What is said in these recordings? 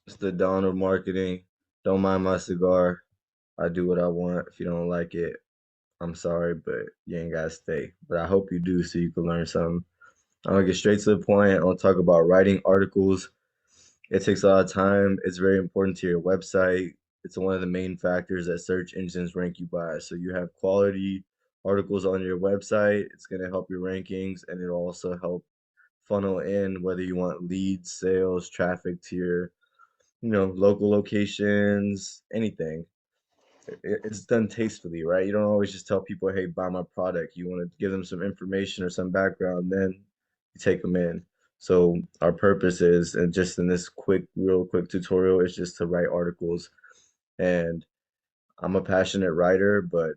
It's the dawn of marketing. Don't mind my cigar. I do what I want. If you don't like it, I'm sorry, but you ain't gotta stay. But I hope you do so you can learn something. I'm gonna get straight to the point. I'm gonna talk about writing articles. It takes a lot of time. It's very important to your website. It's one of the main factors that search engines rank you by. So you have quality articles on your website. It's gonna help your rankings and it'll also help funnel in whether you want leads, sales, traffic to your, local locations, anything. It's done tastefully, right? You don't always just tell people, "Hey, buy my product." You want to give them some information or some background, then you take them in. So our purpose is, and just in this real quick tutorial, is just to write articles. And I'm a passionate writer, but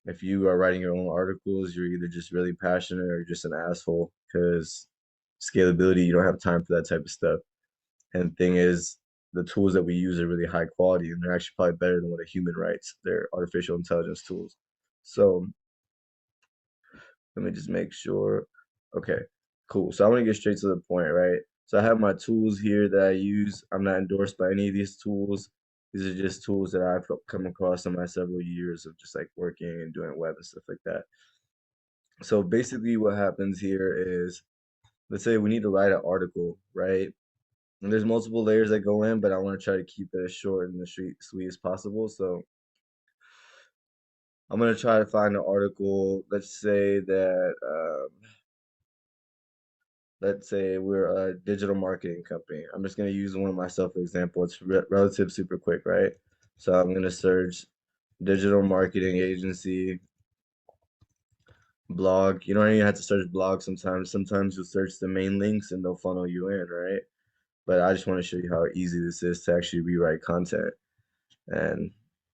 if you are writing your own articles, you're either just really passionate or just an asshole because scalability, you don't have time for that type of stuff. And the thing is, the tools that we use are really high quality and they're actually probably better than what a human writes. They're artificial intelligence tools. So let me just make sure. Okay, cool. So I want to get straight to the point, right? So I have my tools here that I use. I'm not endorsed by any of these tools. These are just tools that I've come across in my several years of just like working and doing web and stuff like that. So basically what happens here is, let's say we need to write an article, right? And there's multiple layers that go in, but I want to try to keep it as short and as sweet as possible. So I'm gonna try to find an article. Let's say we're a digital marketing company. I'm just gonna use one of myself for example. It's relative super quick, right? So I'm gonna search digital marketing agency blog. You don't even have to search blog sometimes. Sometimes you'll search the main links and they'll funnel you in, right? But I just want to show you how easy this is to actually rewrite content. And,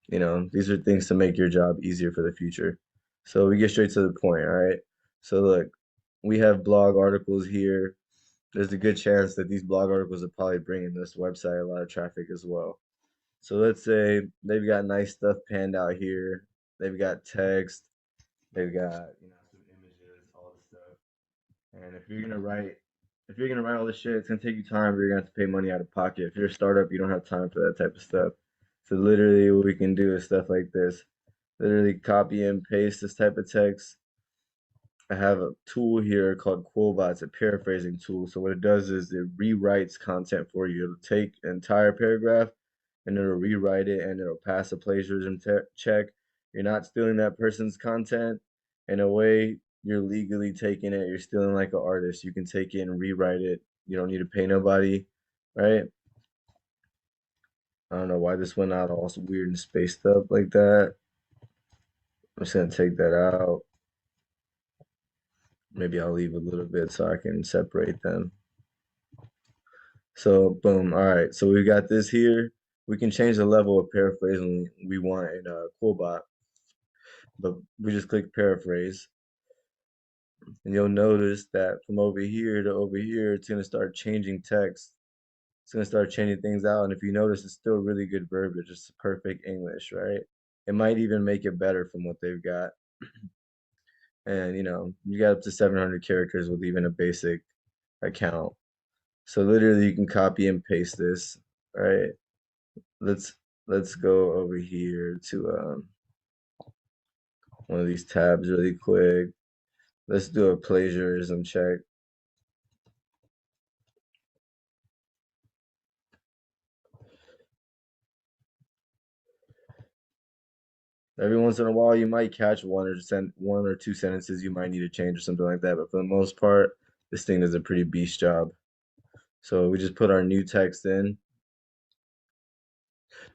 these are things to make your job easier for the future. So we get straight to the point, all right? So look, we have blog articles here. There's a good chance that these blog articles are probably bringing this website a lot of traffic as well. So let's say they've got nice stuff panned out here. They've got text. They've got, some images, all this stuff. And if you're gonna write all this shit, it's gonna take you time, but you're gonna have to pay money out of pocket. If you're a startup, you don't have time for that type of stuff. So literally what we can do is stuff like this. Literally copy and paste this type of text. I have a tool here called Quillbot. It's a paraphrasing tool. So what it does is it rewrites content for you. It'll take an entire paragraph and it'll rewrite it and it'll pass a plagiarism check. You're not stealing that person's content. In a way, you're legally taking it. You're stealing like an artist. You can take it and rewrite it. You don't need to pay nobody, right? I don't know why this went out all weird and spaced up like that. I'm just gonna take that out. Maybe I'll leave a little bit so I can separate them. So boom. All right. So we got this here. We can change the level of paraphrasing we want in Quillbot, but we just click paraphrase, and you'll notice that from over here to over here, it's gonna start changing text. It's gonna start changing things out, and if you notice, it's still really good verbiage. It's perfect English, right? It might even make it better from what they've got. And you got up to 700 characters with even a basic account. So literally, you can copy and paste this, right? Let's let's go over here to one of these tabs really quick. Let's do a plagiarism check. Every once in a while, you might catch one or two sentences you might need to change or something like that. But for the most part, this thing does a pretty beast job. So we just put our new text in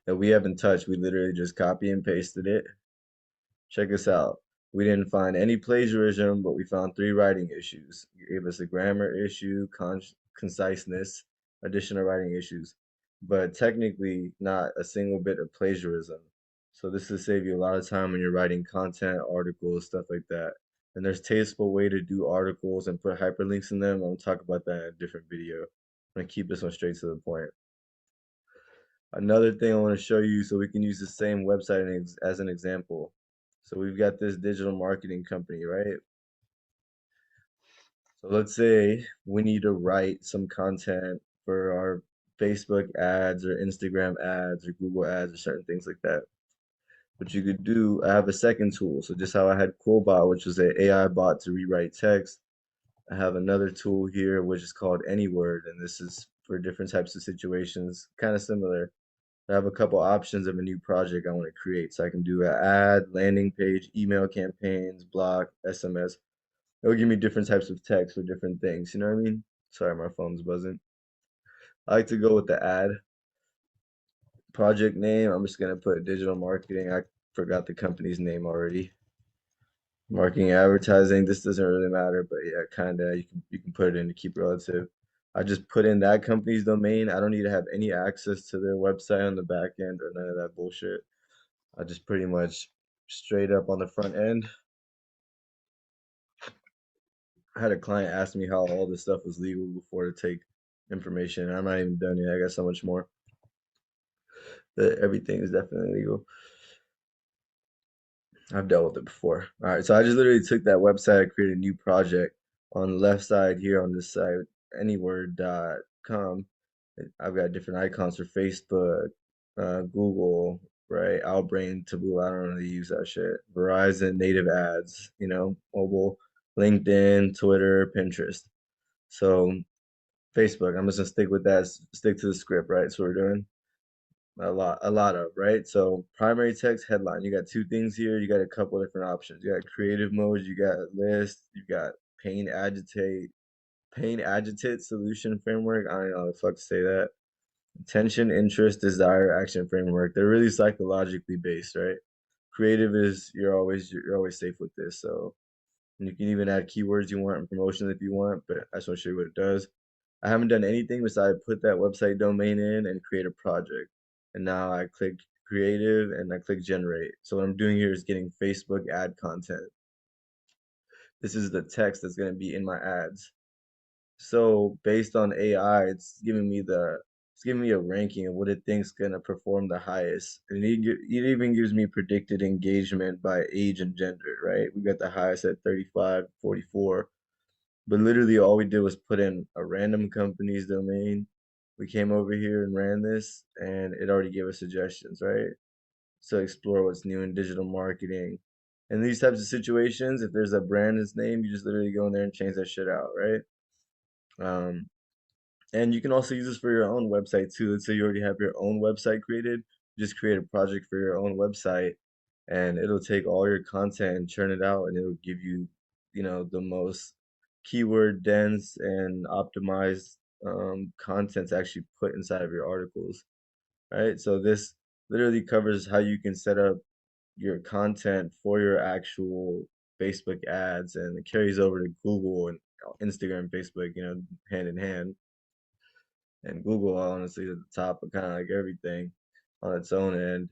that we haven't touched. We literally just copy and pasted it. Check this out. We didn't find any plagiarism, but we found three writing issues. You gave us a grammar issue, conciseness, additional writing issues, but technically not a single bit of plagiarism. So this will save you a lot of time when you're writing content, articles, stuff like that. And there's tasteful way to do articles and put hyperlinks in them. I'll talk about that in a different video. I'm gonna keep this one straight to the point. Another thing I want to show you so we can use the same website as an example. So we've got this digital marketing company, right? So let's say we need to write some content for our Facebook ads or Instagram ads or Google ads or certain things like that. What you could do, I have a second tool. So just how I had Quillbot, which was an AI bot to rewrite text, I have another tool here which is called AnyWord, and this is for different types of situations, kind of similar. I have a couple options of a new project I want to create. So I can do an ad, landing page, email campaigns, blog, SMS. It'll give me different types of text for different things. You know what I mean? Sorry, my phone's buzzing. I like to go with the ad. Project name, I'm just gonna put digital marketing. I forgot the company's name already. Marketing, advertising, this doesn't really matter, but yeah, kinda you can put it in to keep it relative. I just put in that company's domain. I don't need to have any access to their website on the back end or none of that bullshit. I just pretty much straight up on the front end. I had a client ask me how all this stuff was legal before to take information. I'm not even done yet. I got so much more. But everything is definitely legal. I've dealt with it before. All right, so I just literally took that website, I created a new project on the left side here on this side, anywhere.com. I've got different icons for Facebook, Google, right? Outbrain, Taboola. I don't really use that shit. Verizon, native ads, mobile, LinkedIn, Twitter, Pinterest. So Facebook, I'm just gonna stick with that, stick to the script, right? So we're doing a lot of, right? So primary text headline, you got two things here. You got a couple different options. You got creative mode, you got list, you got pain agitate solution framework. I don't know how the fuck to say that. Attention, interest, desire, action framework. They're really psychologically based, right? Creative is you're always safe with this. So you can even add keywords you want and promotions if you want, but I just want to show you what it does. I haven't done anything besides put that website domain in and create a project. And now I click creative and I click generate. So what I'm doing here is getting Facebook ad content. This is the text that's going to be in my ads. So based on AI, it's giving me a ranking of what it thinks gonna perform the highest. And it even gives me predicted engagement by age and gender, right? We got the highest at 35, 44. But literally all we did was put in a random company's domain. We came over here and ran this, and it already gave us suggestions, right? So explore what's new in digital marketing. In these types of situations, if there's a brand's name, you just literally go in there and change that shit out, right? Um, and you can also use this for your own website too. Let's say you already have your own website created, just create a project for your own website, and it'll take all your content and churn it out, and it'll give you, the most keyword dense and optimized content to actually put inside of your articles, right? So this literally covers how you can set up your content for your actual Facebook ads, and it carries over to Google and Instagram, Facebook, hand in hand. And Google honestly is at the top of kind of like everything on its own end.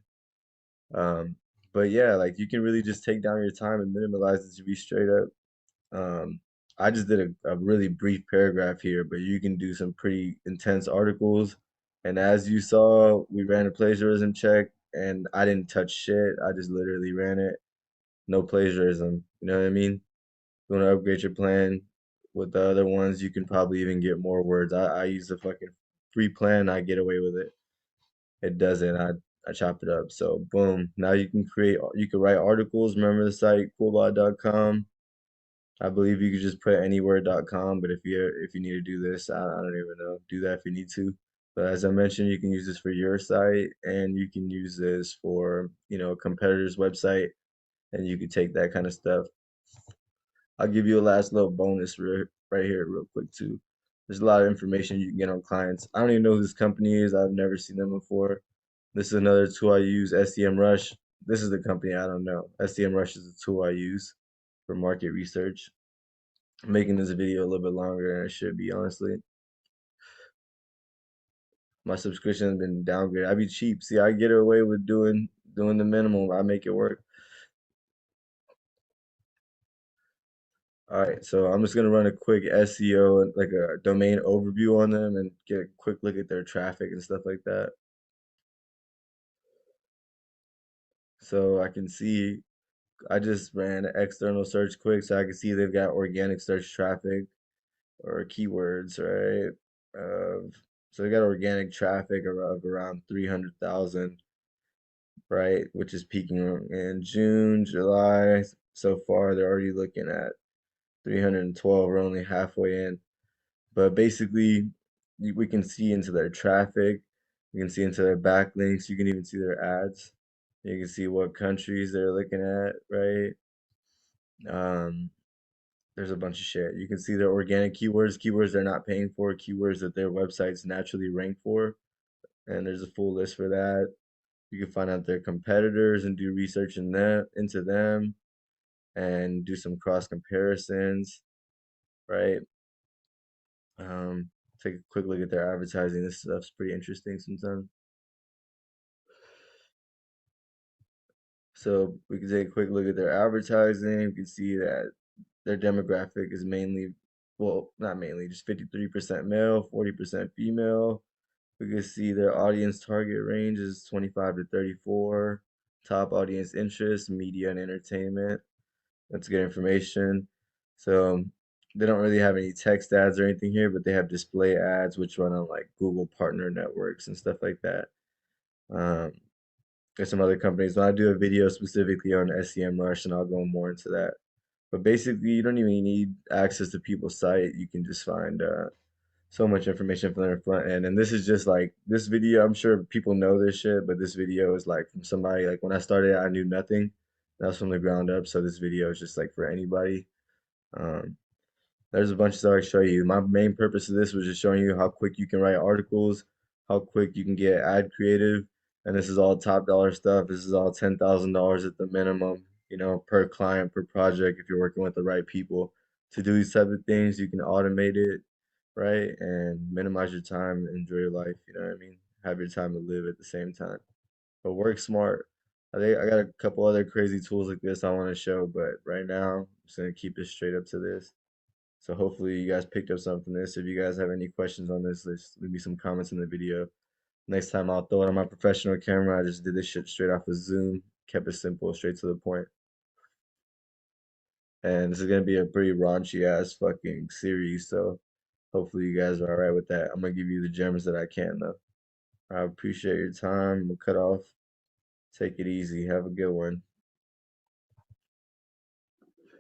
Um, but yeah, like you can really just take down your time and minimize it to be straight up. Um, I just did a really brief paragraph here, but you can do some pretty intense articles. And as you saw, we ran a plagiarism check and I didn't touch shit. I just literally ran it. No plagiarism. You know what I mean? You want to upgrade your plan with the other ones, you can probably even get more words. I use the fucking free plan, I get away with it. It doesn't. I chop it up. So boom. Now you can write articles. Remember the site coolbot.com. I believe you could just put anywhere.com, but if you need to do this, I don't even know. Do that if you need to. But as I mentioned, you can use this for your site and you can use this for, a competitor's website and you can take that kind of stuff. I'll give you a last little bonus right here, real quick too. There's a lot of information you can get on clients. I don't even know who this company is. I've never seen them before. This is another tool I use, SEMrush. This is the company I don't know. SEMrush is the tool I use for market research. I'm making this video a little bit longer than it should be, honestly. My subscription has been downgraded. I be cheap. See, I get away with doing the minimum. I make it work. All right, so I'm just gonna run a quick SEO and like a domain overview on them and get a quick look at their traffic and stuff like that. So I can see I just ran an external search quick so I can see they've got organic search traffic or keywords, right? So they got organic traffic of around 300,000, right? Which is peaking in June, July. So far, they're already looking at 312. We're only halfway in. But basically, we can see into their traffic. We can see into their backlinks. You can even see their ads. You can see what countries they're looking at, right? Um, there's a bunch of shit. You can see their organic keywords, keywords they're not paying for, keywords that their websites naturally rank for, and there's a full list for that. You can find out their competitors and do research into them and do some cross comparisons, right? Um, take a quick look at their advertising. This stuff's pretty interesting sometimes. So we can take a quick look at their advertising. We can see that their demographic is mainly, well, not mainly, just 53% male, 40% female. We can see their audience target range is 25 to 34. Top audience interest, media and entertainment. That's good information. So they don't really have any text ads or anything here, but they have display ads which run on like Google partner networks and stuff like that. Um, there's some other companies. When I do a video specifically on SEMrush, and I'll go more into that. But basically, you don't even need access to people's site. You can just find so much information from their front end. And this is just like this video. I'm sure people know this shit, but this video is like from somebody. Like when I started, I knew nothing. That was from the ground up. So this video is just like for anybody. Um, there's a bunch of stuff I can show you. My main purpose of this was just showing you how quick you can write articles, how quick you can get ad creative, and this is all top dollar stuff. This is all $10,000 at the minimum, per client, per project, if you're working with the right people. To do these type of things, you can automate it, right? And minimize your time, enjoy your life, you know what I mean? Have your time to live at the same time. But work smart. I think I got a couple other crazy tools like this I want to show, but right now I'm just gonna keep it straight up to this. So hopefully you guys picked up something from this. If you guys have any questions on this, just leave me some comments in the video. Next time I'll throw it on my professional camera. I just did this shit straight off of Zoom, kept it simple, straight to the point. And this is gonna be a pretty raunchy ass fucking series, so hopefully you guys are alright with that. I'm gonna give you the gems that I can though. I appreciate your time. We'll cut off. Take it easy. Have a good one.